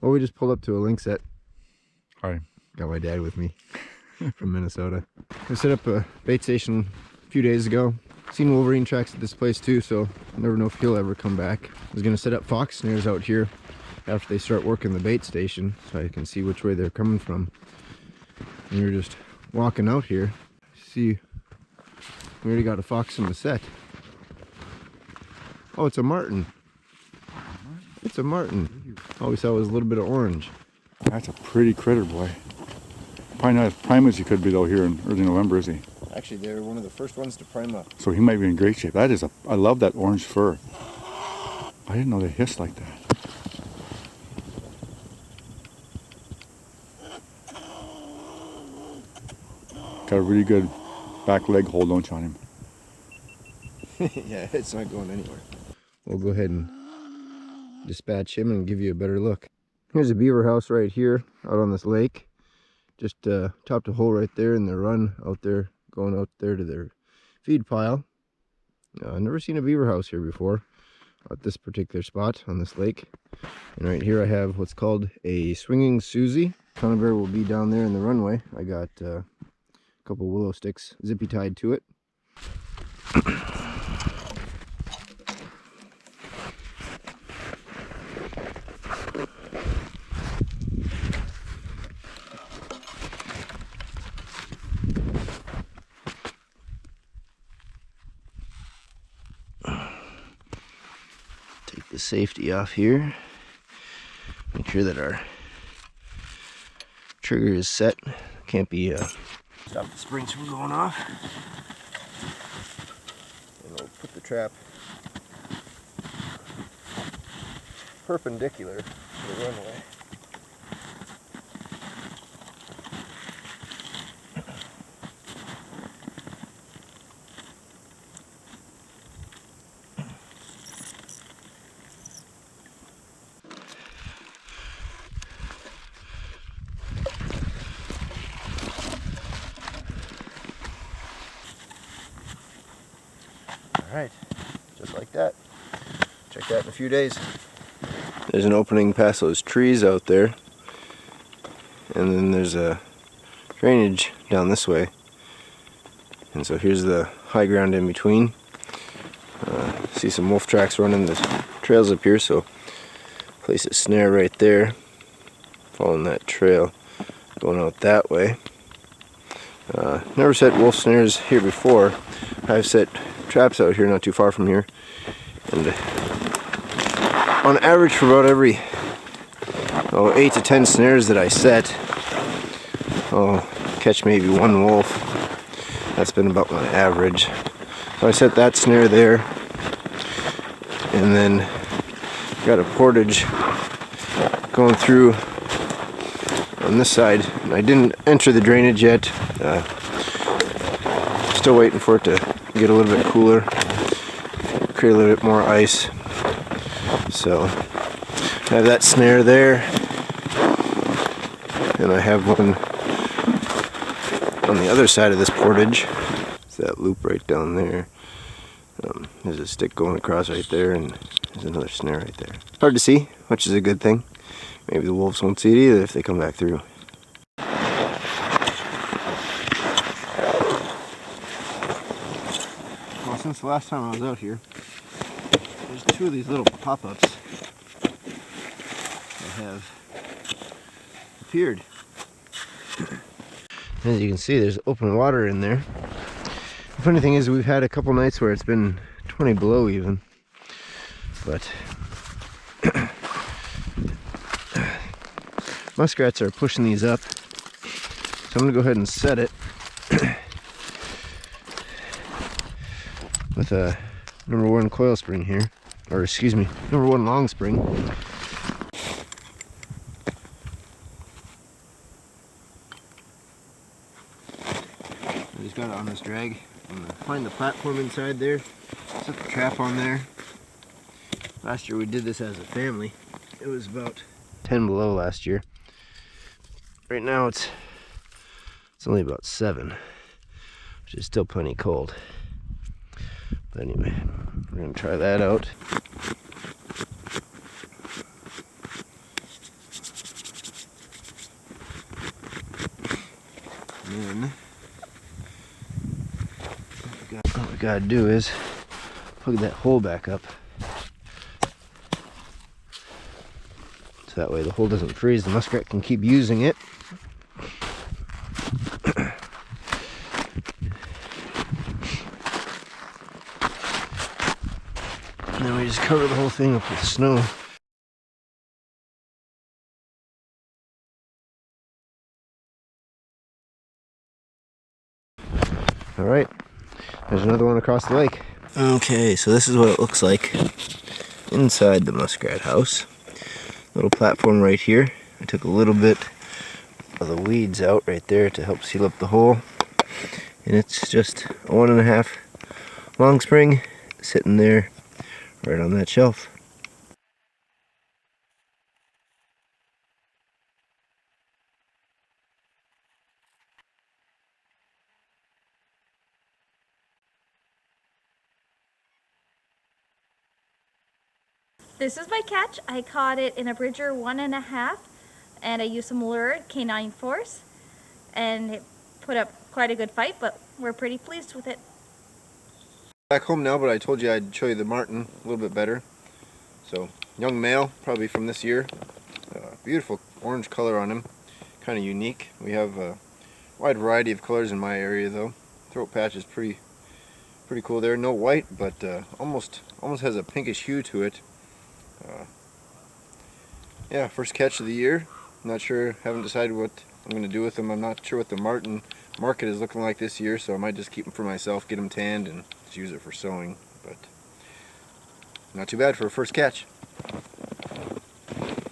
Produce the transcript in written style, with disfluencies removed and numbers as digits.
Well, we just pulled up to a link set. Hi. Got my dad with me from Minnesota. We set up a bait station a few days ago. Seen wolverine tracks at this place too, so I never know if he'll ever come back. I was gonna set up fox snares out here after they start working the bait station so I can see which way they're coming from. And you're just walking out here. See, we already got a fox in the set. Oh, it's a marten. It's a marten. All we saw was a little bit of orange. That's a pretty critter, boy. Probably not as prime as he could be though here in early November, is he? Actually, they're one of the first ones to prime up. So he might be in great shape. That is a, I love that orange fur. I didn't know they hissed like that. Got a really good back leg hold, don't you, on him? Yeah, it's not going anywhere. We'll go ahead and dispatch him and give you a better look. Here's a beaver house right here out on this lake. Just topped a hole right there in the run out there, going out there to their feed pile. I've never seen a beaver house here before at this particular spot on this lake. And right here I have what's called a swinging Susie. Conibear will be down there in the runway. I got a couple willow sticks zippy tied to it. Take the safety off here. Make sure that our trigger is set. Can't be stop the springs from going off. And we'll put the trap perpendicular to the runway. Alright, just like that. Check that in a few days. There's an opening past those trees out there. And then there's a drainage down this way. And so here's the high ground in between. See some wolf tracks running the trails up here, so place a snare right there. Following that trail, going out that way. Never set wolf snares here before. I've set traps out here not too far from here, and on average for about every 8 to 10 snares that I set, I'll catch maybe one wolf. That's been about my average. So I set that snare there, and then got a portage going through on this side, and I didn't enter the drainage yet. Still waiting for it to get a little bit cooler, create a little bit more ice. So I have that snare there, and I have one on the other side of this portage. It's that loop right down there. There's a stick going across right there, and there's another snare right there. Hard to see, which is a good thing. Maybe the wolves won't see it either if they come back through. Well, since the last time I was out here, there's two of these little pop-ups that have appeared. As you can see, there's open water in there. The funny thing is, we've had a couple nights where it's been 20 below even, but muskrats are pushing these up, so I'm gonna go ahead and set it with a number 1 coil spring here, or excuse me, number 1 long spring. I just got it on this drag. I'm gonna find the platform inside there, set the trap on there. Last year we did this as a family. It was about 10 below last year. Right now it's only about 7, which is still plenty cold. But anyway, we're gonna try that out. then what we gotta do is plug that hole back up. So that way the hole doesn't freeze, the muskrat can keep using it. And then we just cover the whole thing up with snow. Alright, there's another one across the lake. Okay, so this is what it looks like inside the muskrat house. Little platform right here. I took a little bit of the weeds out right there to help seal up the hole. And it's just a 1.5 long spring sitting there right on that shelf. This is my catch. I caught it in a Bridger 1.5, and I used some lure, K9 Force, and it put up quite a good fight, but we're pretty pleased with it. Back home now, but I told you I'd show you the Marten a little bit better. So, young male, probably from this year. Beautiful orange color on him, kind of unique. We have a wide variety of colors in my area though. Throat patch is pretty cool there. No white, but almost has a pinkish hue to it. Yeah, first catch of the year. Not sure, haven't decided what I'm going to do with them. I'm not sure what the Marten market is looking like this year, so I might just keep them for myself, get them tanned, and just use it for sewing. But not too bad for a first catch.